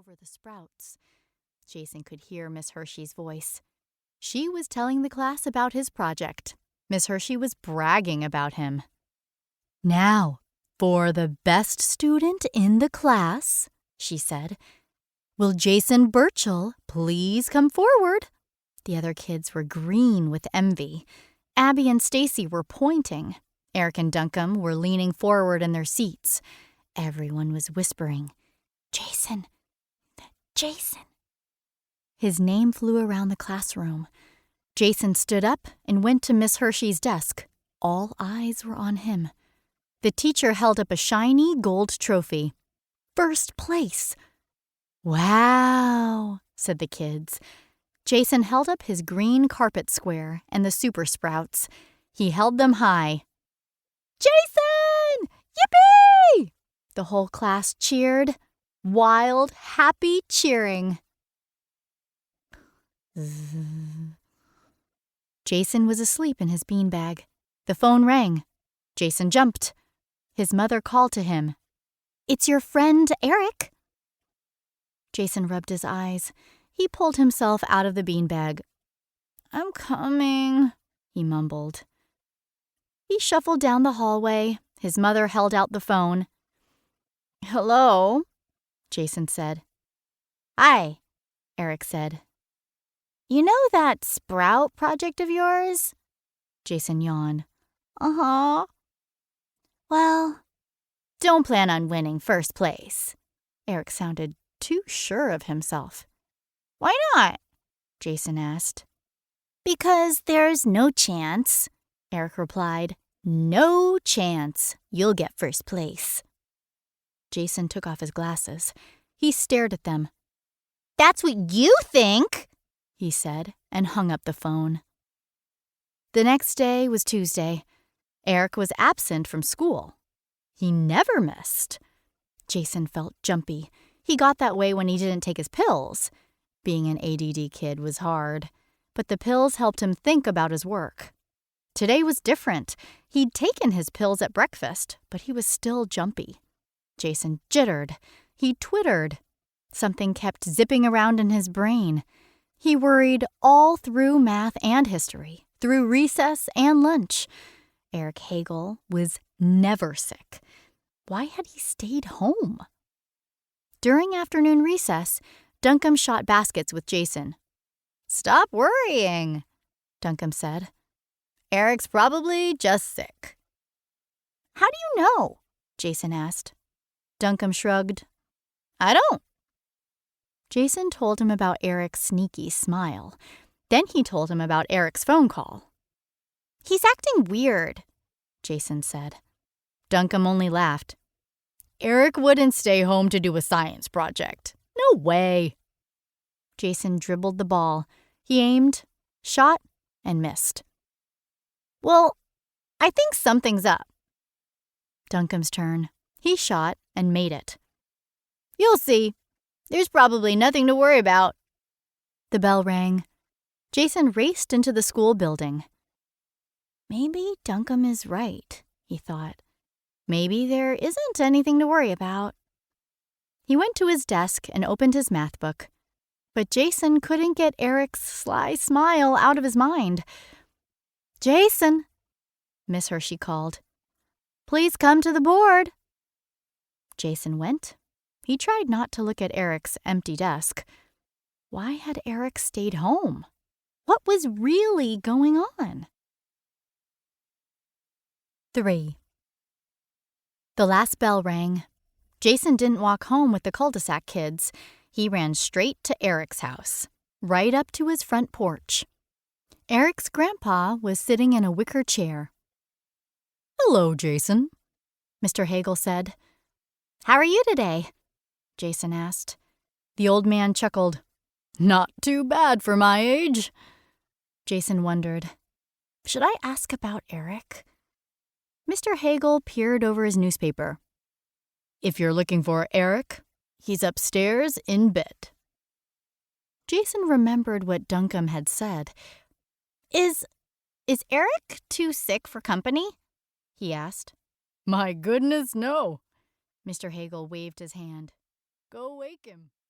over the sprouts. Jason could hear Miss Hershey's voice. She was telling the class about his project. Miss Hershey was bragging about him. "Now, for the best student in the class," she said. "Will Jason Burchell please come forward?" The other kids were green with envy. Abby and Stacy were pointing. Eric and Duncombe were leaning forward in their seats. Everyone was whispering, "Jason, Jason." His name flew around the classroom. Jason stood up and went to Miss Hershey's desk. All eyes were on him. The teacher held up a shiny gold trophy. "First place." "Wow," said the kids. Jason held up his green carpet square and the super sprouts. He held them high. "Jason! Yippee!" The whole class cheered. Wild, happy cheering. Jason was asleep in his beanbag. The phone rang. Jason jumped. His mother called to him. "It's your friend, Eric." Jason rubbed his eyes. He pulled himself out of the beanbag. "I'm coming," he mumbled. He shuffled down the hallway. His mother held out the phone. "Hello," Jason said. "Hi," Eric said. "You know that sprout project of yours?" Jason yawned. "Uh-huh." "Well, don't plan on winning first place." Eric sounded too sure of himself. "Why not?" Jason asked. "Because there's no chance," Eric replied. "No chance you'll get first place." Jason took off his glasses. He stared at them. "That's what you think," he said, and hung up the phone. The next day was Tuesday. Eric was absent from school. He never missed. Jason felt jumpy. He got that way when he didn't take his pills. Being an ADD kid was hard, but the pills helped him think about his work. Today was different. He'd taken his pills at breakfast, but he was still jumpy. Jason jittered. He twittered. Something kept zipping around in his brain. He worried all through math and history, through recess and lunch. Eric Hagel was never sick. Why had he stayed home? During afternoon recess, Duncombe shot baskets with Jason. "Stop worrying," Duncombe said. "Eric's probably just sick." "How do you know?" Jason asked. Duncombe shrugged. "I don't." Jason told him about Eric's sneaky smile. Then he told him about Eric's phone call. "He's acting weird," Jason said. Duncombe only laughed. "Eric wouldn't stay home to do a science project. No way." Jason dribbled the ball. He aimed, shot, and missed. "Well, I think something's up." Duncombe's turn. He shot and made it. "You'll see. There's probably nothing to worry about." The bell rang. Jason raced into the school building. Maybe Duncombe is right, he thought. Maybe there isn't anything to worry about. He went to his desk and opened his math book. But Jason couldn't get Eric's sly smile out of his mind. "Jason," Miss Hershey called. "Please come to the board." Jason went. He tried not to look at Eric's empty desk. Why had Eric stayed home? What was really going on? 3. The last bell rang. Jason didn't walk home with the Cul-de-Sac Kids. He ran straight to Eric's house, right up to his front porch. Eric's grandpa was sitting in a wicker chair. "Hello, Jason," Mr. Hagel said. "How are you today?" Jason asked. The old man chuckled. "Not too bad for my age." Jason wondered, should I ask about Eric? Mr. Hagel peered over his newspaper. "If you're looking for Eric, he's upstairs in bed." Jason remembered what Duncombe had said. Is Eric too sick for company?" he asked. "My goodness, no." Mr. Hagel waved his hand. "Go wake him."